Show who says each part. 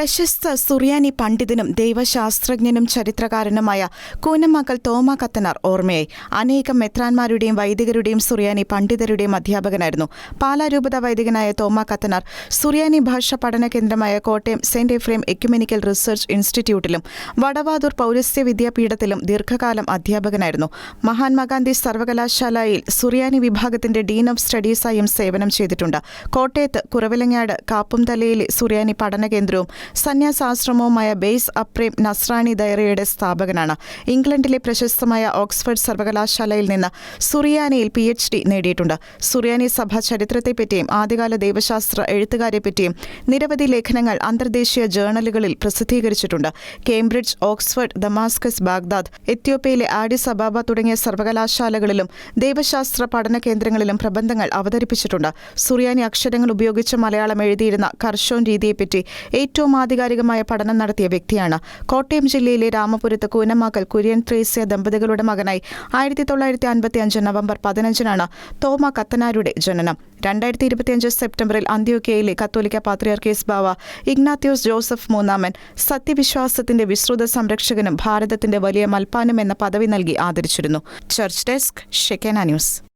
Speaker 1: പ്രശസ്ത സുറിയാനി പണ്ഡിതനും ദൈവശാസ്ത്രജ്ഞനും ചരിത്രകാരനുമായ കൂനമാക്കൽ തോമ കത്തനാർ ഓർമ്മയായി. അനേകം മെത്രാന്മാരുടെയും വൈദികരുടെയും സുറിയാനി പണ്ഡിതരുടെയും അധ്യാപകനായിരുന്നു. പാലാ രൂപത വൈദികനായ തോമ കത്തനാർ സുറിയാനി ഭാഷാ പഠന കേന്ദ്രമായ Kottayam saint Ephrem ecumenical research ഇൻസ്റ്റിറ്റ്യൂട്ടിലും വടവാതൂർ പൗരസ്ത്യ വിദ്യാപീഠത്തിലും ദീർഘകാലം അധ്യാപകനായിരുന്നു. മഹാത്മാഗാന്ധി സർവകലാശാലയിൽ സുറിയാനി വിഭാഗത്തിന്റെ ഡീൻ ഓഫ് സ്റ്റഡീസായും സേവനം ചെയ്തിട്ടുണ്ട്. കോട്ടയത്ത് കുറവിലങ്ങാട് കാപ്പുംതലയിലെ സുറിയാനി പഠന കേന്ദ്രവും സന്യാസാശ്രമവുമായ ബെയ്സ് അപ്രേം നസ്രാണി ദയറയുടെ സ്ഥാപകനാണ്. ഇംഗ്ലണ്ടിലെ പ്രശസ്തമായ ഓക്സ്ഫോർഡ് സർവകലാശാലയിൽ നിന്ന് സുറിയാനിയിൽ PhD നേടിയിട്ടുണ്ട്. സുറിയാനി സഭ ചരിത്രത്തെപ്പറ്റിയും ആദ്യകാല ദൈവശാസ്ത്ര എഴുത്തുകാരെപ്പറ്റിയും നിരവധി ലേഖനങ്ങൾ അന്തർദേശീയ ജേർണലുകളിൽ പ്രസിദ്ധീകരിച്ചിട്ടുണ്ട്. കേംബ്രിഡ്ജ്, ഓക്സ്ഫോർഡ്, ദമാസ്കസ്, ബാഗ്ദാദ്, എത്യോപ്യയിലെ ആഡിസ് അബാബ തുടങ്ങിയ സർവകലാശാലകളിലും ദൈവശാസ്ത്ര പഠന കേന്ദ്രങ്ങളിലും പ്രബന്ധങ്ങൾ അവതരിപ്പിച്ചിട്ടുണ്ട്. സുറിയാനി അക്ഷരങ്ങൾ ഉപയോഗിച്ച് മലയാളം എഴുതിയിരുന്ന കർഷോൻ രീതിയെപ്പറ്റി ഏറ്റവും ആധികാരികമായ പഠനം നടത്തിയ വ്യക്തിയാണ്. കോട്ടയം ജില്ലയിലെ രാമപുരത്ത് കൂനമാക്കൽ കുര്യൻ ത്രേസ്യ ദമ്പതികളുടെ മകനായി 1955 നവംബർ 15 തോമ കത്തനാരുടെ ജനനം. 2025 സെപ്റ്റംബറിൽ അന്ത്യോക്യയിലെ കത്തോലിക്ക പാത്രിയാർക്കീസ് ബാവ ഇഗ്നാത്യോസ് ജോസഫ് മൂന്നാമൻ സത്യവിശ്വാസത്തിന്റെ വിശ്രുത സംരക്ഷകനും ഭാരതത്തിന്റെ വലിയ മൽപ്പാനും എന്ന പദവി നൽകി ആദരിച്ചിരുന്നു. Church desk, Shekinah news.